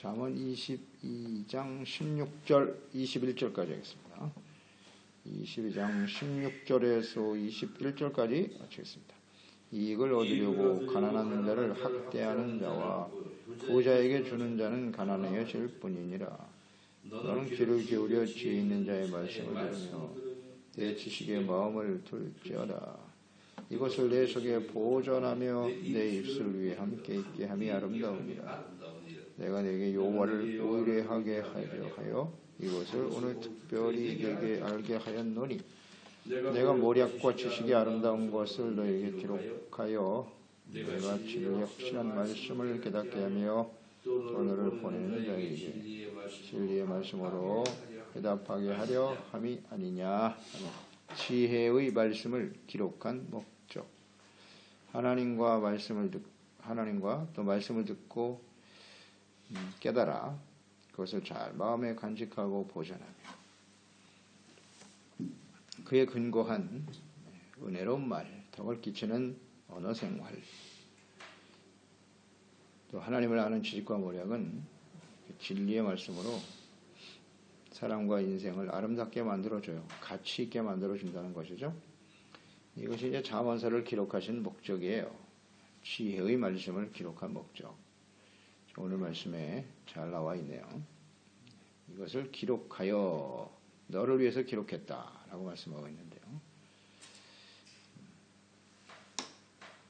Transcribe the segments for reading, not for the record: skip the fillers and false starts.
잠언 22장 16절 21절까지 하겠습니다. 22장 16절에서 21절까지 마치겠습니다. 이익을 얻으려고 가난한 자를 학대하는 자와 부자에게 주는 자는 가난해질 뿐이니라. 너는 귀를 기울여 지혜 있는 자의 말씀을 들으며 내 지식의 마음을 둘지어다. 이것을 내 속에 보존하며 내 입술 위에 함께 있게 함이 아름다우니라. 내가 내게 여호와를 의뢰하게 하여 이것을 오늘 특별히 내게 알게 하였노니 내가 모략과 지식이 아름다운 것을 너에게 기록하여 내가 진리의 확실한 말씀을 깨닫게 하며 오늘을 보내는 자에게 진리의 말씀으로 대답하게 하려 함이 아니냐. 지혜의 말씀을 기록한 목적. 하나님과 또 말씀을 듣고 깨달아 그것을 잘 마음에 간직하고 보존하며 그에 근거한 은혜로운 말, 덕을 끼치는 언어 생활. 또 하나님을 아는 지식과 모략은 진리의 말씀으로 사람과 인생을 아름답게 만들어줘요. 가치 있게 만들어준다는 것이죠. 이것이 이제 잠언서를 기록하신 목적이에요. 지혜의 말씀을 기록한 목적. 오늘 말씀에 잘 나와 있네요. 이것을 기록하여 너를 위해서 기록했다라고 말씀하고 있는데요.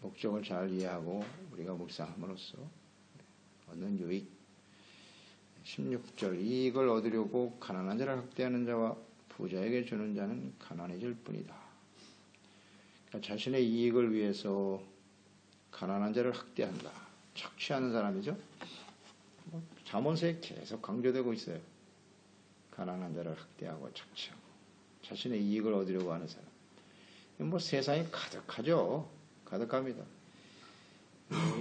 목적을 잘 이해하고 우리가 묵상함으로써 얻는 유익. 16절 이익을 얻으려고 가난한 자를 학대하는 자와 부자에게 주는 자는 가난해질 뿐이다. 그러니까 자신의 이익을 위해서 가난한 자를 학대한다. 착취하는 사람이죠. 잠언서에 계속 강조되고 있어요. 가난한 자를 학대하고 착취하고 자신의 이익을 얻으려고 하는 사람. 세상이 가득하죠. 가득합니다.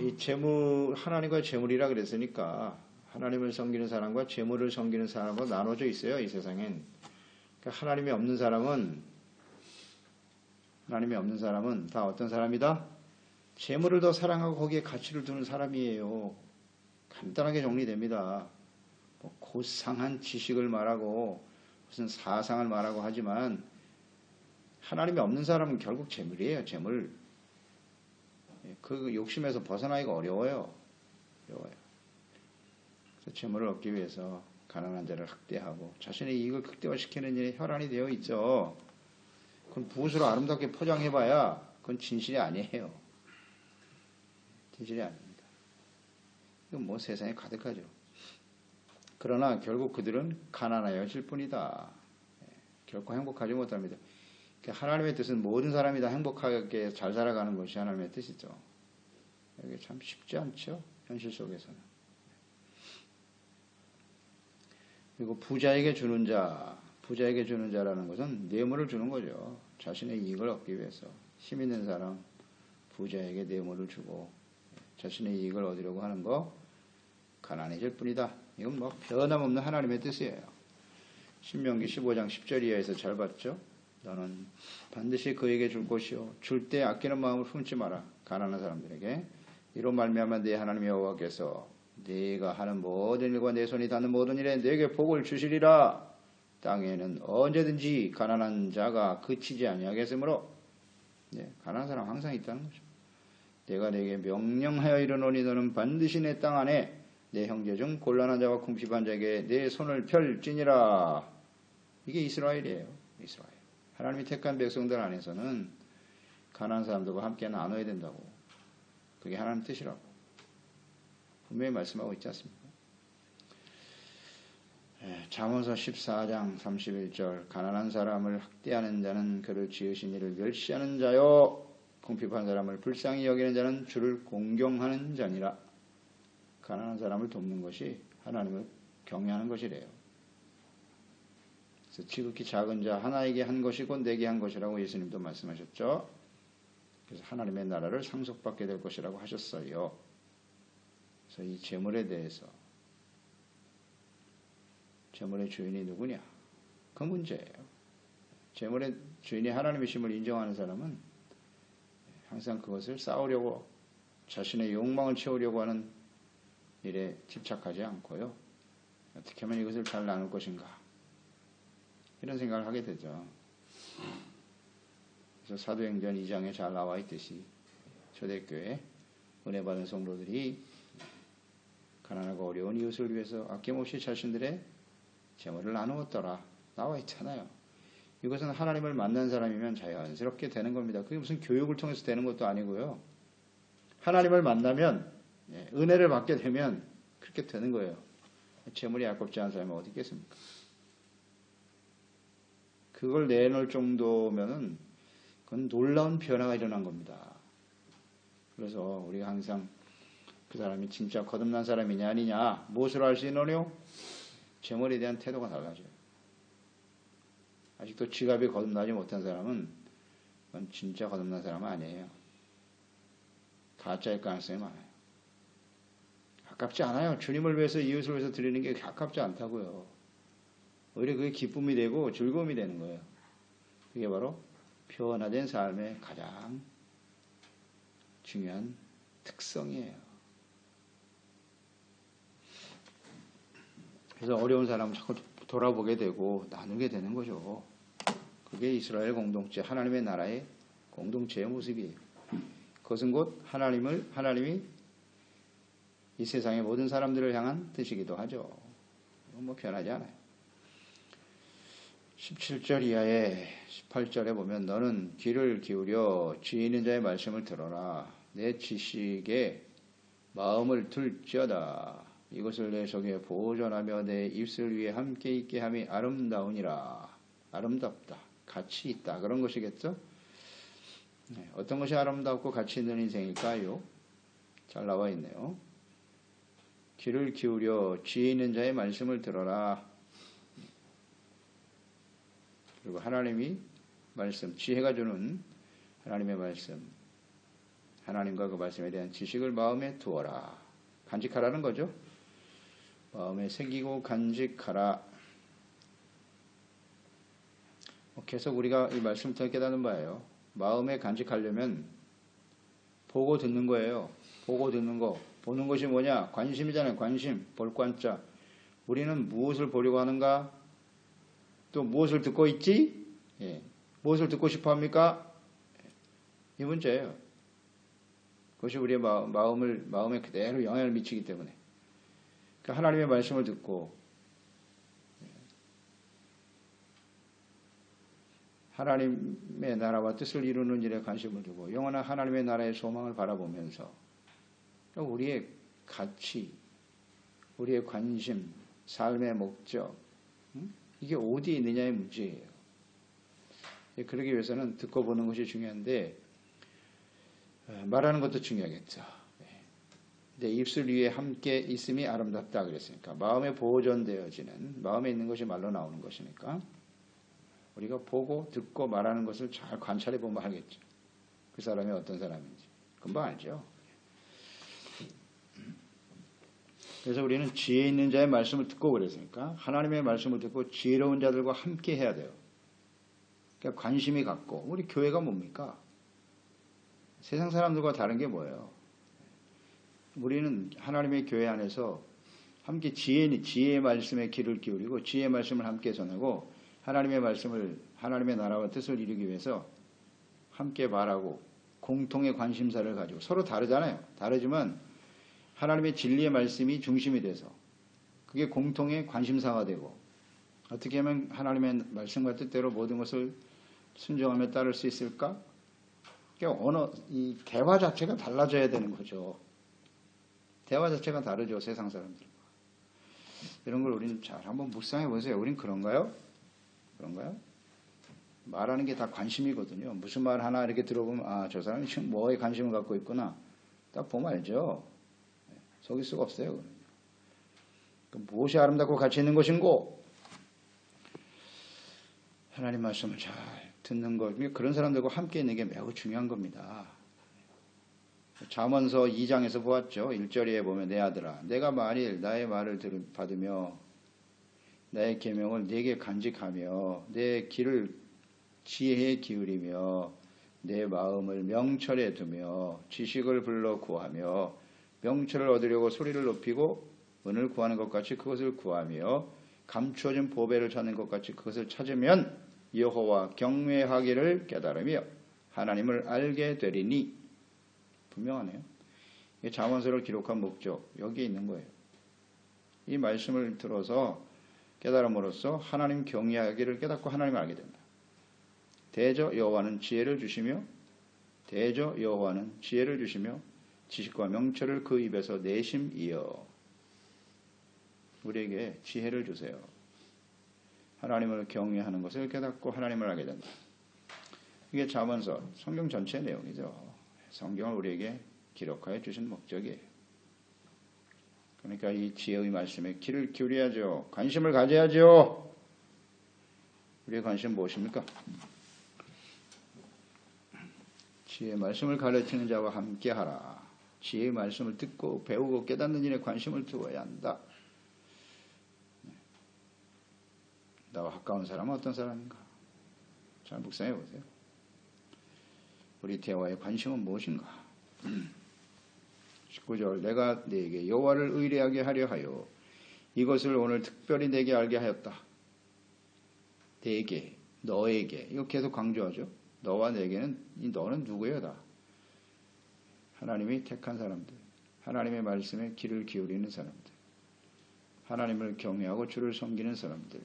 이 재물, 하나님과 재물이라 그랬으니까 하나님을 섬기는 사람과 재물을 섬기는 사람으로 나눠져 있어요. 이 세상엔. 그러니까 하나님이 없는 사람은 다 어떤 사람이다? 재물을 더 사랑하고 거기에 가치를 두는 사람이에요. 간단하게 정리됩니다. 고상한 지식을 말하고 무슨 사상을 말하고 하지만 하나님이 없는 사람은 결국 재물이에요. 재물. 그 욕심에서 벗어나기가 어려워요. 그래서 재물을 얻기 위해서 가난한 자를 학대하고 자신의 이익을 극대화시키는 일에 혈안이 되어 있죠. 그건 붓으로 아름답게 포장해봐야 그건 진실이 아니에요. 진실이 아닙니다. 이건 세상에 가득하죠. 그러나 결국 그들은 가난하여질 뿐이다. 결코 행복하지 못합니다. 하나님의 뜻은 모든 사람이 다 행복하게 잘 살아가는 것이 하나님의 뜻이죠. 이게 참 쉽지 않죠. 현실 속에서는. 그리고 부자에게 주는 자라는 것은 뇌물을 주는 거죠. 자신의 이익을 얻기 위해서 힘 있는 사람 부자에게 뇌물을 주고 자신의 이익을 얻으려고 하는 거 가난해질 뿐이다. 이건 변함없는 하나님의 뜻이에요. 신명기 15장 10절 이하에서 잘 봤죠? 너는 반드시 그에게 줄 것이요 줄 때 아끼는 마음을 품지 마라. 가난한 사람들에게 이로 말미암아 네 하나님 여호와께서 네가 하는 모든 일과 내 손이 닿는 모든 일에 네게 복을 주시리라. 땅에는 언제든지 가난한 자가 그치지 아니하겠으므로 가난한 사람 항상 있다는 거죠. 내가 네게 명령하여 이르노니 너는 반드시 내 땅 안에 내 형제 중 곤란한 자와 궁핍한 자에게 내 손을 펼지니라. 이게 이스라엘이에요. 이스라엘. 하나님이 택한 백성들 안에서는 가난한 사람들과 함께 나눠야 된다고. 그게 하나님 뜻이라고. 분명히 말씀하고 있지 않습니까? 잠언서 14장 31절 가난한 사람을 학대하는 자는 그를 지으신 이를 멸시하는 자요 궁핍한 사람을 불쌍히 여기는 자는 주를 공경하는 자니라. 가난한 사람을 돕는 것이 하나님을 경외하는 것이래요. 그래서 지극히 작은 자 하나에게 한 것이고 내게 한 것이라고 예수님도 말씀하셨죠. 그래서 하나님의 나라를 상속받게 될 것이라고 하셨어요. 그래서 이 재물에 대해서 재물의 주인이 누구냐? 그 문제예요. 재물의 주인이 하나님이심을 인정하는 사람은 항상 그것을 쌓으려고 자신의 욕망을 채우려고 하는 일에 집착하지 않고요. 어떻게 하면 이것을 잘 나눌 것인가 이런 생각을 하게 되죠. 그래서 사도행전 2장에 잘 나와 있듯이 초대교회 은혜 받은 성도들이 가난하고 어려운 이웃을 위해서 아낌없이 자신들의 재물을 나누었더라 나와 있잖아요. 이것은 하나님을 만난 사람이면 자연스럽게 되는 겁니다. 그게 무슨 교육을 통해서 되는 것도 아니고요. 하나님을 만나면 은혜를 받게 되면 그렇게 되는 거예요. 재물이 아깝지 않은 사람이 어디 있겠습니까? 그걸 내놓을 정도면은 그건 놀라운 변화가 일어난 겁니다. 그래서 우리가 항상 그 사람이 진짜 거듭난 사람이냐 아니냐 무엇으로 알 수 있느뇨? 재물에 대한 태도가 달라져요. 아직도 지갑이 거듭나지 못한 사람은 그건 진짜 거듭난 사람은 아니에요. 가짜일 가능성이 많아요. 아깝지 않아요. 주님을 위해서 이웃을 위해서 드리는 게 아깝지 않다고요. 오히려 그게 기쁨이 되고 즐거움이 되는 거예요. 그게 바로 변화된 삶의 가장 중요한 특성이에요. 그래서 어려운 사람을 자꾸 돌아보게 되고 나누게 되는 거죠. 그게 이스라엘 공동체, 하나님의 나라의 공동체의 모습이에요. 그것은 곧 하나님이 이 세상의 모든 사람들을 향한 뜻이기도 하죠. 뭐 변하지 않아요. 17절 이하에 18절에 보면 너는 귀를 기울여 지혜 있는 자의 말씀을 들어라. 내 지식에 마음을 둘지어다. 이것을 내 속에 보존하며 내 입술 위에 함께 있게 함이 아름다우니라. 아름답다. 가치 있다. 그런 것이겠죠? 어떤 것이 아름답고 가치 있는 인생일까요? 잘 나와 있네요. 귀를 기울여 지혜 있는 자의 말씀을 들어라. 그리고 하나님이 말씀, 지혜가 주는 하나님의 말씀, 하나님과 그 말씀에 대한 지식을 마음에 두어라. 간직하라는 거죠. 마음에 새기고 간직하라. 계속 우리가 이 말씀을 통해 깨닫는 바예요. 마음에 간직하려면 보고 듣는 거예요. 보고 듣는 거. 보는 것이 뭐냐? 관심이잖아요. 관심. 볼 관자. 우리는 무엇을 보려고 하는가? 또 무엇을 듣고 있지? 무엇을 듣고 싶어 합니까? 이 문제예요. 그것이 우리의 마음에 그대로 영향을 미치기 때문에. 그러니까 하나님의 말씀을 듣고 하나님의 나라와 뜻을 이루는 일에 관심을 두고 영원한 하나님의 나라의 소망을 바라보면서 우리의 가치, 우리의 관심, 삶의 목적 이게 어디에 있느냐의 문제예요. 그러기 위해서는 듣고 보는 것이 중요한데 말하는 것도 중요하겠죠. 내 입술 위에 함께 있음이 아름답다 그랬으니까 마음에 보존되어지는 마음에 있는 것이 말로 나오는 것이니까 우리가 보고 듣고 말하는 것을 잘 관찰해 보면 알겠죠. 그 사람이 어떤 사람인지 금방 알죠. 그래서 우리는 지혜 있는 자의 말씀을 듣고 그랬으니까 하나님의 말씀을 듣고 지혜로운 자들과 함께 해야 돼요. 그러니까 관심이 갖고 우리 교회가 뭡니까? 세상 사람들과 다른 게 뭐예요? 우리는 하나님의 교회 안에서 함께 지혜의 말씀에 귀를 기울이고 지혜의 말씀을 함께 전하고 하나님의 말씀을 하나님의 나라와 뜻을 이루기 위해서 함께 말하고 공통의 관심사를 가지고 서로 다르잖아요. 다르지만 하나님의 진리의 말씀이 중심이 돼서 그게 공통의 관심사가 되고 어떻게 하면 하나님의 말씀과 뜻대로 모든 것을 순종하며 따를 수 있을까? 그러니까 이 대화 자체가 달라져야 되는 거죠. 대화 자체가 다르죠. 세상 사람들과. 이런 걸 우리는 잘 한번 묵상해 보세요. 우린 그런가요? 그런가요? 말하는 게 다 관심이거든요. 무슨 말 하나 이렇게 들어보면 저 사람이 지금 뭐에 관심을 갖고 있구나. 딱 보면 알죠. 속일 수가 없어요. 무엇이 아름답고 가치 있는 것인고? 하나님 말씀을 잘 듣는 것. 그런 사람들과 함께 있는 게 매우 중요한 겁니다. 잠언서 2장에서 보았죠. 1절에 보면 내 아들아 내가 만일 나의 말을 받으며 나의 계명을 네게 간직하며 내 귀를 지혜에 기울이며 내 마음을 명철에 두며 지식을 불러 구하며 명철을 얻으려고 소리를 높이고 은을 구하는 것 같이 그것을 구하며 감추어진 보배를 찾는 것 같이 그것을 찾으면 여호와 경외하기를 깨달으며 하나님을 알게 되리니. 분명하네요. 이 잠언서를 기록한 목적 여기에 있는 거예요. 이 말씀을 들어서 깨달음으로써 하나님 경외하기를 깨닫고 하나님을 알게 된다. 대저 여호와는 지혜를 주시며 지식과 명철을 그 입에서 내심이여. 우리에게 지혜를 주세요. 하나님을 경외하는 것을 깨닫고 하나님을 알게 된다. 이게 잠언서 성경 전체의 내용이죠. 성경을 우리에게 기록하여 주신 목적이에요. 그러니까 이 지혜의 말씀에 귀를 기울여야죠. 관심을 가져야죠. 우리의 관심은 무엇입니까? 지혜의 말씀을 가르치는 자와 함께하라. 지혜의 말씀을 듣고 배우고 깨닫는 일에 관심을 두어야 한다. 나와 가까운 사람은 어떤 사람인가? 잘 묵상해 보세요. 우리 대화의 관심은 무엇인가? 19절 내가 네게 여호와를 의뢰하게 하려 하여 이것을 오늘 특별히 내게 알게 하였다. 네게, 너에게. 이거 계속 강조하죠. 너와 내게는 이 너는 누구여다? 하나님이 택한 사람들, 하나님의 말씀에 귀를 기울이는 사람들, 하나님을 경외하고 주를 섬기는 사람들.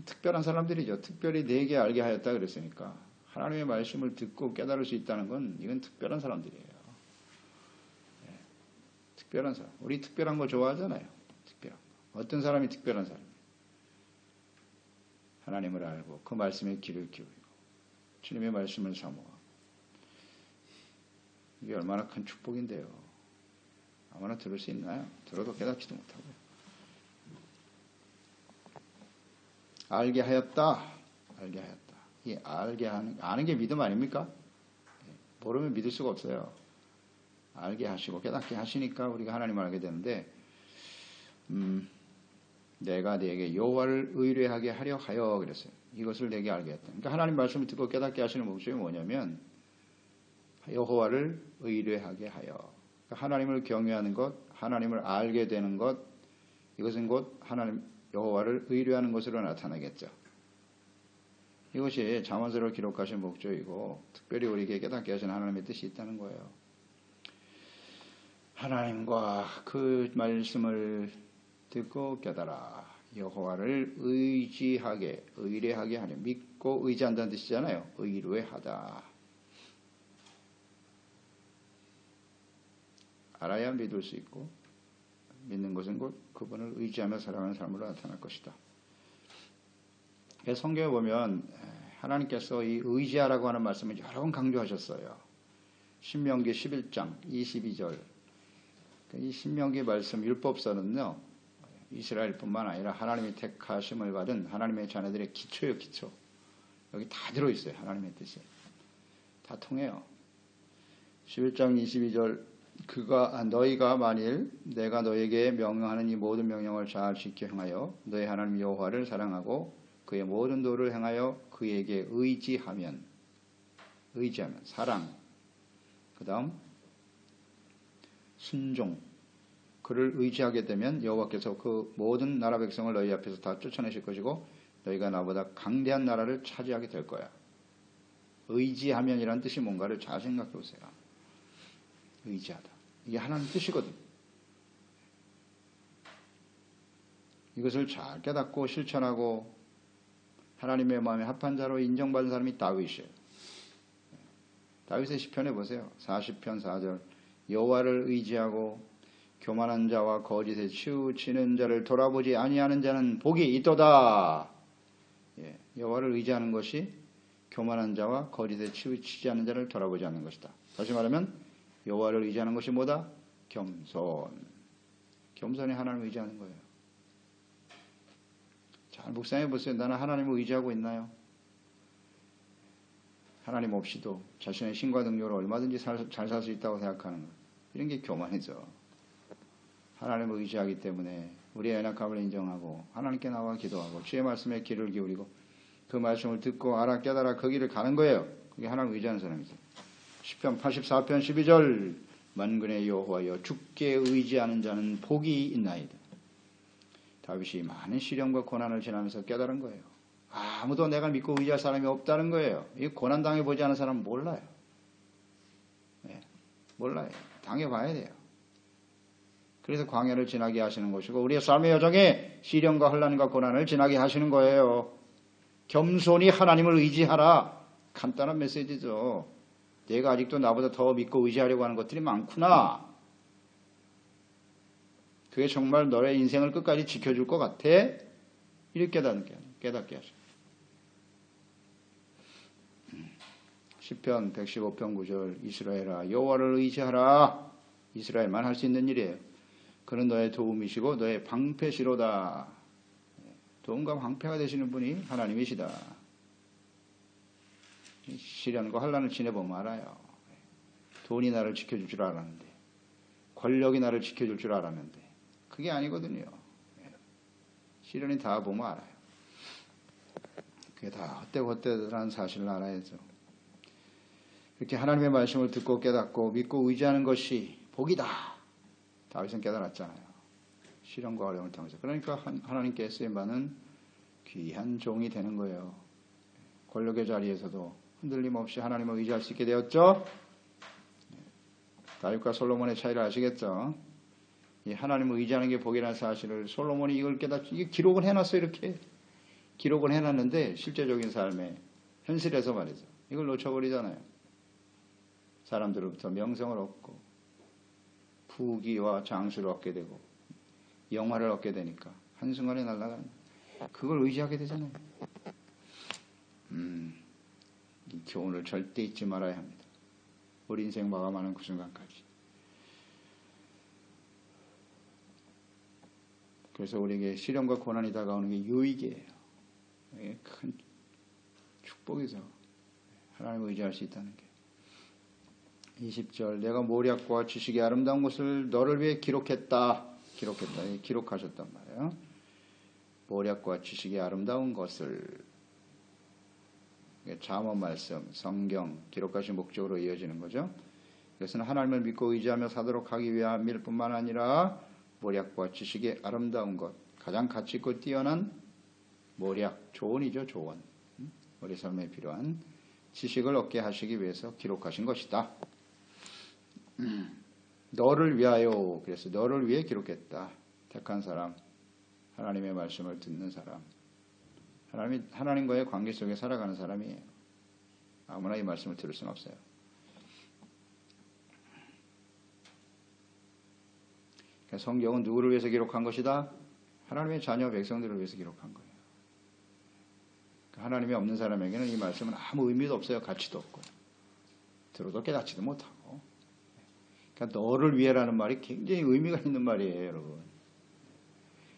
특별한 사람들이죠. 특별히 네게 알게 하였다 그랬으니까 하나님의 말씀을 듣고 깨달을 수 있다는 건 이건 특별한 사람들이에요. 네. 특별한 사람. 우리 특별한 거 좋아하잖아요. 특별한 거. 어떤 사람이 특별한 사람이에요? 하나님을 알고 그 말씀에 귀를 기울이고 주님의 말씀을 사모하고. 이게 얼마나 큰 축복인데요. 아무나 들을 수 있나요? 들어도 깨닫지도 못하고요. 알게 하였다. 알게 하였다. 이 아는 게 믿음 아닙니까? 모르면 믿을 수가 없어요. 알게 하시고 깨닫게 하시니까 우리가 하나님을 알게 되는데, 내가 네게 여호와를 의뢰하게 하려 하여 그랬어요. 이것을 내게 알게 했다. 그러니까 하나님 말씀을 듣고 깨닫게 하시는 목적이 뭐냐면 여호와를 의뢰하게 하여. 그러니까 하나님을 경외하는 것, 하나님을 알게 되는 것, 이것은 곧 하나님 여호와를 의뢰하는 것으로 나타나겠죠. 이것이 잠언서를 기록하신 목적이고 특별히 우리에게 깨닫게 하신 하나님의 뜻이 있다는 거예요. 하나님과 그 말씀을 듣고 깨달아 여호와를 의뢰하게 하려. 믿고 의지한다는 뜻이잖아요. 의뢰하다. 알아야 믿을 수 있고 믿는 것은 곧 그분을 의지하며 살아가는 삶으로 나타날 것이다. 성경에 보면 하나님께서 이 의지하라고 하는 말씀을 여러 번 강조하셨어요. 신명기 11장 22절. 이 신명기 말씀 율법서는요, 이스라엘뿐만 아니라 하나님이 택하심을 받은 하나님의 자녀들의 기초예요, 기초. 여기 다 들어있어요, 하나님의 뜻이. 다 통해요. 11장 22절. 너희가 만일 내가 너에게 명령하는 이 모든 명령을 잘 지켜 행하여 너희 하나님 여호와를 사랑하고 그의 모든 도를 행하여 그에게 의지하면 사랑, 그 다음 순종, 그를 의지하게 되면 여호와께서 그 모든 나라 백성을 너희 앞에서 다 쫓아내실 것이고 너희가 나보다 강대한 나라를 차지하게 될 거야. 의지하면이란 뜻이 뭔가를 잘 생각해 보세요. 의지하다. 이게 하나님 뜻이거든. 이것을 잘 깨닫고 실천하고 하나님의 마음에 합한 자로 인정받은 사람이 다윗이에요. 다윗의 시편에 보세요. 40편 4절. 여호와를 의지하고 교만한 자와 거짓에 치우치는 자를 돌아보지 아니하는 자는 복이 있도다. 여호와를 의지하는 것이 교만한 자와 거짓에 치우치지 않는 자를 돌아보지 않는 것이다. 다시 말하면 여호와를 의지하는 것이 뭐다? 겸손. 겸손히 하나님을 의지하는 거예요. 잘 묵상해 보세요. 나는 하나님을 의지하고 있나요? 하나님 없이도 자신의 신과 능력으로 얼마든지 잘 살 수 있다고 생각하는 것. 이런 게 교만이죠. 하나님을 의지하기 때문에 우리의 연약함을 인정하고 하나님께 나와 기도하고 주의 말씀에 귀를 기울이고 그 말씀을 듣고 알아 깨달아 그 길을 가는 거예요. 그게 하나님을 의지하는 사람이죠. 시편 84편 12절. 만군의 여호와여 주께 의지하는 자는 복이 있나이다. 다윗이 많은 시련과 고난을 지나면서 깨달은 거예요. 아무도 내가 믿고 의지할 사람이 없다는 거예요. 이 고난 당해보지 않은 사람은 몰라요. 네, 몰라요. 당해봐야 돼요. 그래서 광야를 지나게 하시는 것이고 우리의 삶의 여정에 시련과 혼란과 고난을 지나게 하시는 거예요. 겸손히 하나님을 의지하라. 간단한 메시지죠. 내가 아직도 나보다 더 믿고 의지하려고 하는 것들이 많구나. 그게 정말 너의 인생을 끝까지 지켜줄 것 같아? 이렇게 깨닫게 하셔. 시편 115편 9절 이스라엘아 여호와를 의지하라. 이스라엘만 할 수 있는 일이에요. 그는 너의 도움이시고 너의 방패시로다. 도움과 방패가 되시는 분이 하나님이시다. 시련과 환난을 지내보면 알아요. 돈이 나를 지켜줄 줄 알았는데 권력이 나를 지켜줄 줄 알았는데 그게 아니거든요. 시련이 다 보면 알아요. 그게 다 헛되고 사실을 알아야죠. 이렇게 하나님의 말씀을 듣고 깨닫고 믿고 의지하는 것이 복이다. 다윗은 깨달았잖아요. 시련과 어려움을 통해서. 그러니까 하나님께 쓰임받는 귀한 종이 되는 거예요. 권력의 자리에서도 흔들림 없이 하나님을 의지할 수 있게 되었죠. 다윗과 솔로몬의 차이를 아시겠죠. 이 하나님을 의지하는 게 복이라는 사실을 솔로몬이 이걸 깨닫지, 이게 기록을 해놨어요. 이렇게 기록을 해놨는데 실제적인 삶에 현실에서 말이죠. 이걸 놓쳐버리잖아요. 사람들로부터 명성을 얻고 부귀와 장수를 얻게 되고 영화를 얻게 되니까 한순간에 날아가는 그걸 의지하게 되잖아요. 이 교훈을 절대 잊지 말아야 합니다. 우리 인생 마감하는 그 순간까지. 그래서 우리에게 시련과 고난이 다가오는 게 유익이에요. 이게 큰 축복이죠. 하나님을 의지할 수 있다는 게. 20절 내가 모략과 지식의 아름다운 것을 너를 위해 기록했다. 기록하셨단 말이에요. 모략과 지식의 아름다운 것을 잠언 말씀, 성경 기록하신 목적으로 이어지는 거죠. 그것은 하나님을 믿고 의지하며 사도록 하기 위함일 뿐만 아니라 모략과 지식의 아름다운 것, 가장 가치 있고 뛰어난 모략, 조언이죠. 조언. 우리 삶에 필요한 지식을 얻게 하시기 위해서 기록하신 것이다. 너를 위하여, 그래서 너를 위해 기록했다. 택한 사람, 하나님의 말씀을 듣는 사람, 하나님과의 관계 속에 살아가는 사람이에요. 아무나 이 말씀을 들을 수는 없어요. 성경은 누구를 위해서 기록한 것이다? 하나님의 자녀 백성들을 위해서 기록한 거예요. 하나님이 없는 사람에게는 이 말씀은 아무 의미도 없어요. 가치도 없고 들어도 깨닫지도 못하고. 그러니까 너를 위해라는 말이 굉장히 의미가 있는 말이에요. 여러분.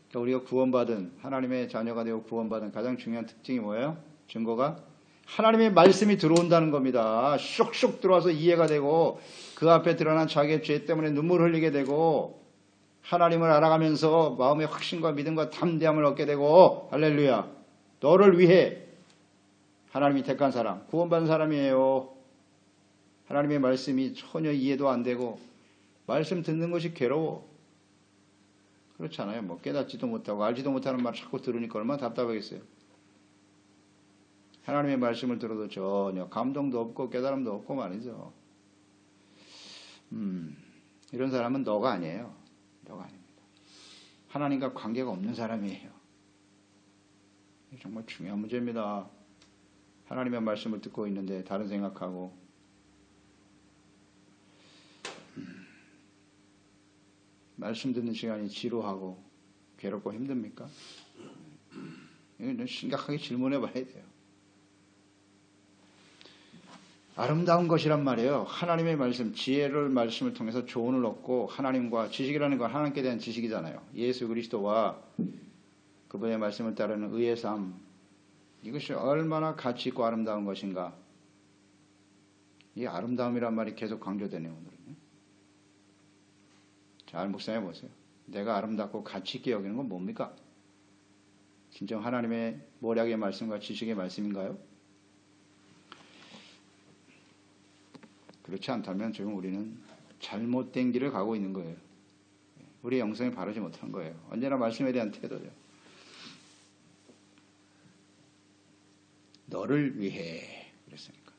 그러니까 우리가 구원받은 하나님의 자녀가 되고 구원받은 가장 중요한 특징이 뭐예요? 증거가 하나님의 말씀이 들어온다는 겁니다. 쏙쏙 들어와서 이해가 되고 그 앞에 드러난 자기의 죄 때문에 눈물 흘리게 되고 하나님을 알아가면서 마음의 확신과 믿음과 담대함을 얻게 되고 할렐루야. 너를 위해 하나님이 택한 사람, 구원받은 사람이에요. 하나님의 말씀이 전혀 이해도 안 되고 말씀 듣는 것이 괴로워. 그렇잖아요. 뭐 깨닫지도 못하고 알지도 못하는 말 자꾸 들으니까 얼마나 답답하겠어요. 하나님의 말씀을 들어도 전혀 감동도 없고 깨달음도 없고 말이죠. 이런 사람은 너가 아니에요. 너가 아닙니다. 하나님과 관계가 없는 사람이에요. 정말 중요한 문제입니다. 하나님의 말씀을 듣고 있는데 다른 생각하고 말씀 듣는 시간이 지루하고 괴롭고 힘듭니까? 이건 심각하게 질문해 봐야 돼요. 아름다운 것이란 말이에요. 하나님의 말씀, 지혜를 말씀을 통해서 조언을 얻고 하나님과 지식이라는 건 하나님께 대한 지식이잖아요. 예수 그리스도와 그분의 말씀을 따르는 의의 삶, 이것이 얼마나 가치 있고 아름다운 것인가. 이 아름다움이란 말이 계속 강조되네요. 오늘은. 잘 묵상해 보세요. 내가 아름답고 가치 있게 여기는 건 뭡니까? 진정 하나님의 모략의 말씀과 지식의 말씀인가요? 그렇지 않다면 지금 우리는 잘못된 길을 가고 있는 거예요. 우리의 영성이 바르지 못한 거예요. 언제나 말씀에 대한 태도죠. 너를 위해 그랬으니까.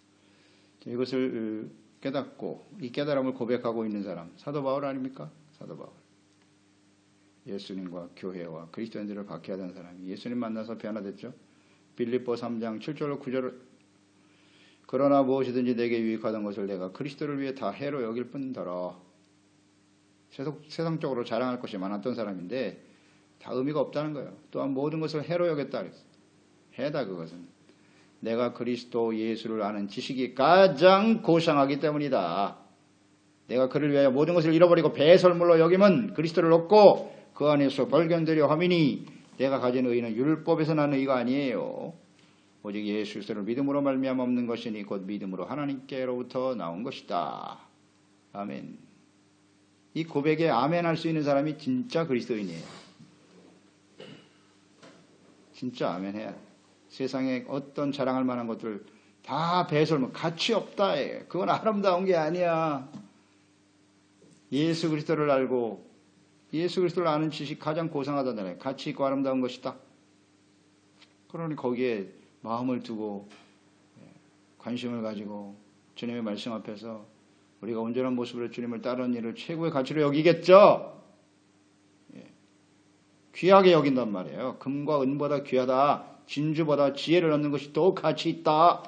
이것을 깨닫고 이 깨달음을 고백하고 있는 사람 사도 바울 아닙니까? 사도 바울. 예수님과 교회와 그리스도인들을 박해하던 사람이 예수님 만나서 변화됐죠. 빌립보 3장 7절 9절 그러나 무엇이든지 내게 유익하던 것을 내가 그리스도를 위해 다 해로 여길 뿐더러 세상적으로 자랑할 것이 많았던 사람인데 다 의미가 없다는 거예요. 또한 모든 것을 해로 여겼다 그랬어요. 해다 그것은 내가 그리스도 예수를 아는 지식이 가장 고상하기 때문이다. 내가 그를 위하여 모든 것을 잃어버리고 배설물로 여김은 그리스도를 얻고 그 안에서 발견되려 함이니 내가 가진 의는 율법에서 난 의가 아니에요. 오직 예수 그리스도를 믿음으로 말미암아 없는 것이니 곧 믿음으로 하나님께로부터 나온 것이다. 아멘. 이 고백에 아멘 할 수 있는 사람이 진짜 그리스도인이에요. 진짜 아멘 해야 돼. 세상에 어떤 자랑할 만한 것들 다 배설물 가치 없다. 그건 아름다운 게 아니야. 예수 그리스도를 알고 예수 그리스도를 아는 지식 가장 고상하다잖아요. 가치 있고 아름다운 것이다. 그러니 거기에 마음을 두고 관심을 가지고 주님의 말씀 앞에서 우리가 온전한 모습으로 주님을 따르는 일을 최고의 가치로 여기겠죠. 귀하게 여긴단 말이에요. 금과 은보다 귀하다. 진주보다 지혜를 얻는 것이 더 가치 있다.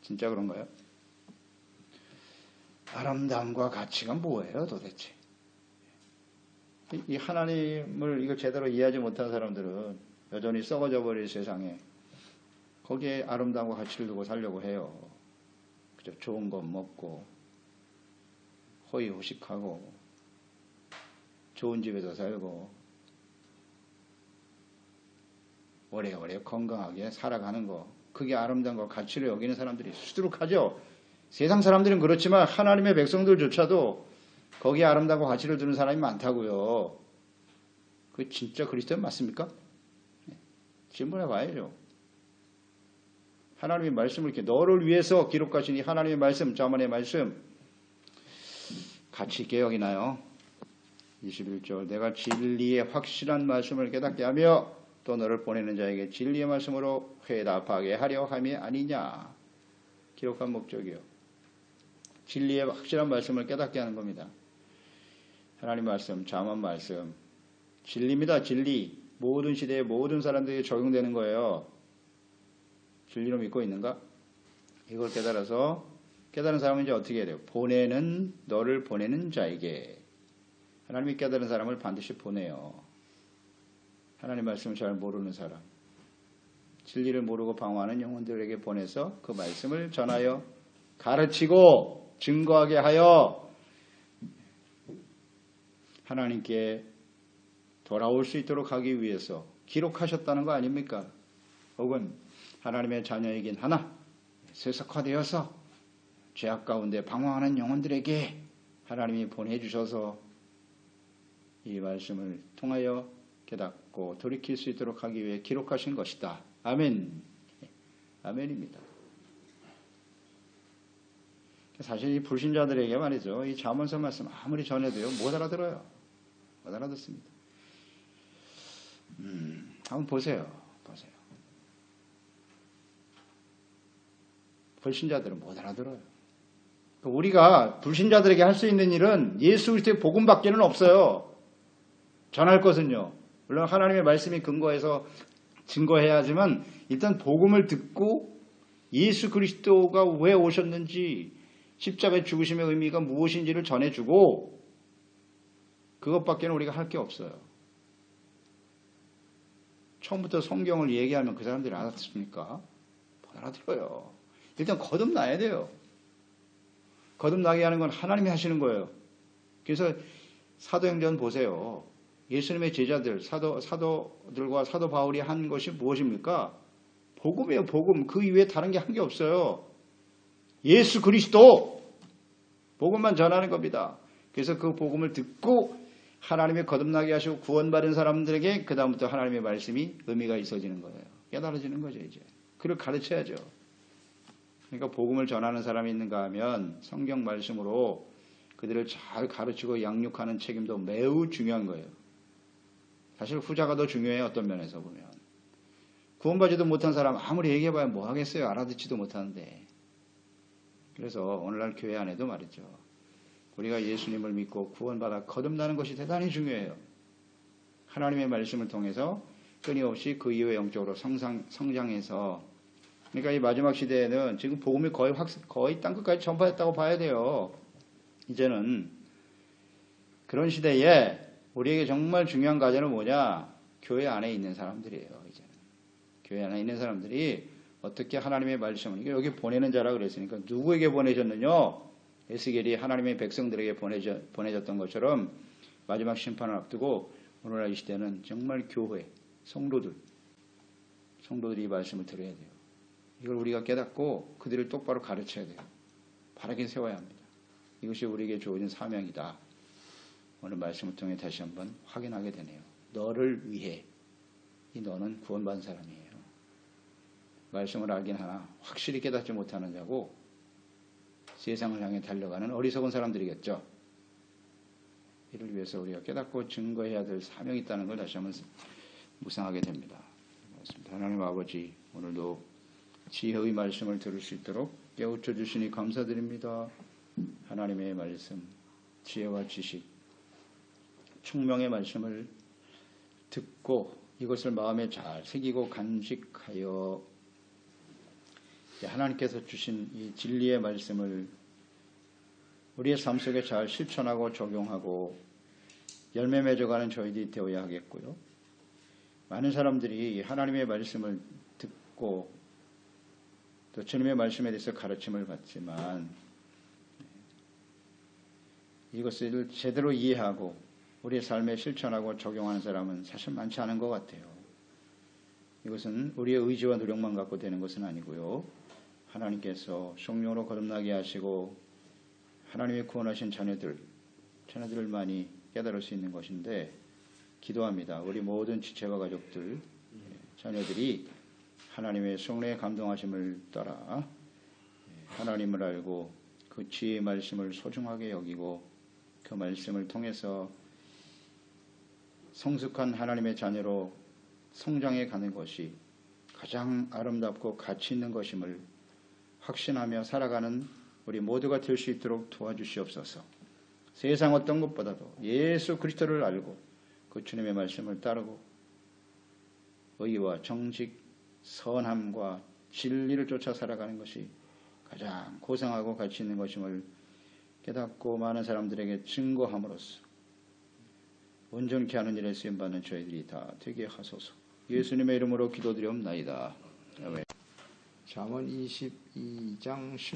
진짜 그런가요? 아름다움과 가치가 뭐예요 도대체? 이 하나님을 이거 제대로 이해하지 못한 사람들은 여전히 썩어져 버릴 세상에 거기에 아름다움과 가치를 두고 살려고 해요. 그죠? 좋은 것 먹고 호의호식하고 좋은 집에서 살고 오래오래 건강하게 살아가는 거 그게 아름다운 거 가치를 여기는 사람들이 수두룩하죠. 세상 사람들은 그렇지만 하나님의 백성들조차도 거기에 아름다운 거 가치를 두는 사람이 많다고요. 그게 진짜 그리스도인 맞습니까? 질문해 봐야죠. 하나님의 말씀을 이렇게 너를 위해서 기록하신 이 하나님의 말씀, 자문의 말씀 가치 있게 여기나요? 21절 내가 진리의 확실한 말씀을 깨닫게 하며 또 너를 보내는 자에게 진리의 말씀으로 회답하게 하려 함이 아니냐. 기록한 목적이요. 진리의 확실한 말씀을 깨닫게 하는 겁니다. 하나님 말씀, 자문 말씀 진리입니다. 진리. 모든 시대에 모든 사람들에게 적용되는 거예요. 진리로 믿고 있는가? 이걸 깨달아서 깨달은 사람은 이제 어떻게 해야 돼요? 너를 보내는 자에게. 하나님이 깨달은 사람을 반드시 보내요. 하나님 말씀을 잘 모르는 사람, 진리를 모르고 방황하는 영혼들에게 보내서 그 말씀을 전하여 가르치고 증거하게 하여 하나님께 돌아올 수 있도록 하기 위해서 기록하셨다는 거 아닙니까? 혹은 하나님의 자녀이긴 하나 세속화되어서 죄악 가운데 방황하는 영혼들에게 하나님이 보내주셔서 이 말씀을 통하여 깨닫고 돌이킬 수 있도록 하기 위해 기록하신 것이다. 아멘. 아멘입니다. 사실 이 불신자들에게 말이죠. 이 잠언서 말씀 아무리 전해도요. 못 알아들어요. 못 알아듣습니다. 한번 보세요. 불신자들은 못 알아들어요. 우리가 불신자들에게 할 수 있는 일은 예수 그리스도의 복음밖에는 없어요. 전할 것은요. 물론 하나님의 말씀이 근거해서 증거해야 하지만 일단 복음을 듣고 예수 그리스도가 왜 오셨는지 십자가의 죽으심의 의미가 무엇인지를 전해주고 그것밖에는 우리가 할 게 없어요. 처음부터 성경을 얘기하면 그 사람들이 알아듣습니까? 못 알아들어요. 일단 거듭나야 돼요. 거듭나게 하는 건 하나님이 하시는 거예요. 그래서 사도행전 보세요. 예수님의 제자들, 사도들과 사도 바울이 한 것이 무엇입니까? 복음이에요, 복음. 그 이외에 다른 게 한 게 없어요. 예수 그리스도! 복음만 전하는 겁니다. 그래서 그 복음을 듣고 하나님의 거듭나게 하시고 구원받은 사람들에게 그 다음부터 하나님의 말씀이 의미가 있어지는 거예요. 깨달아지는 거죠, 이제. 그를 가르쳐야죠. 그러니까 복음을 전하는 사람이 있는가 하면 성경 말씀으로 그들을 잘 가르치고 양육하는 책임도 매우 중요한 거예요. 사실 후자가 더 중요해요. 어떤 면에서 보면. 구원받지도 못한 사람 아무리 얘기해봐야 뭐 하겠어요. 알아듣지도 못하는데. 그래서 오늘날 교회 안에도 말이죠. 우리가 예수님을 믿고 구원받아 거듭나는 것이 대단히 중요해요. 하나님의 말씀을 통해서 끊임없이 그 이후에 영적으로 성장해서, 그러니까 이 마지막 시대에는 지금 복음이 거의 땅끝까지 전파했다고 봐야 돼요. 이제는 그런 시대에 우리에게 정말 중요한 과제는 뭐냐? 교회 안에 있는 사람들이에요. 이제는 교회 안에 있는 사람들이 어떻게 하나님의 말씀을, 여기 보내는 자라 그랬으니까 누구에게 보내셨느냐? 에스겔이 하나님의 백성들에게 보내졌던 것처럼 마지막 심판을 앞두고 오늘날 이 시대는 정말 교회, 성도들이 이 말씀을 들어야 돼요. 이걸 우리가 깨닫고 그들을 똑바로 가르쳐야 돼요. 바르게 세워야 합니다. 이것이 우리에게 주어진 사명이다. 오늘 말씀을 통해 다시 한번 확인하게 되네요. 너를 위해. 이 너는 구원받은 사람이에요. 말씀을 알긴 하나 확실히 깨닫지 못하는 자고 세상을 향해 달려가는 어리석은 사람들이겠죠. 이를 위해서 우리가 깨닫고 증거해야 될 사명이 있다는 걸 다시 한번 묵상하게 됩니다. 하나님 아버지, 오늘도 지혜의 말씀을 들을 수 있도록 깨우쳐 주시니 감사드립니다. 하나님의 말씀, 지혜와 지식, 총명의 말씀을 듣고 이것을 마음에 잘 새기고 간직하여 하나님께서 주신 이 진리의 말씀을 우리의 삶 속에 잘 실천하고 적용하고 열매 맺어가는 저희들이 되어야 하겠고요. 많은 사람들이 하나님의 말씀을 듣고 또 주님의 말씀에 대해서 가르침을 받지만 이것을 제대로 이해하고 우리의 삶에 실천하고 적용하는 사람은 사실 많지 않은 것 같아요. 이것은 우리의 의지와 노력만 갖고 되는 것은 아니고요. 하나님께서 성령으로 거듭나게 하시고 하나님의 구원하신 자녀들만이 깨달을 수 있는 것인데, 기도합니다. 우리 모든 지체와 가족들, 자녀들이 하나님의 성령의 감동하심을 따라 하나님을 알고 그 지혜의 말씀을 소중하게 여기고 그 말씀을 통해서 성숙한 하나님의 자녀로 성장해 가는 것이 가장 아름답고 가치 있는 것임을 확신하며 살아가는 우리 모두가 될 수 있도록 도와주시옵소서. 세상 어떤 것보다도 예수 그리스도를 알고 그 주님의 말씀을 따르고 의와 정직, 선함과 진리를 쫓아 살아가는 것이 가장 고상하고 가치 있는 것임을 깨닫고 많은 사람들에게 증거함으로써 온전케 하는 일에 쓰임받는 저희들이 다 되게 하소서. 예수님의 이름으로 기도드리옵나이다. 아멘. 잠언 22장 10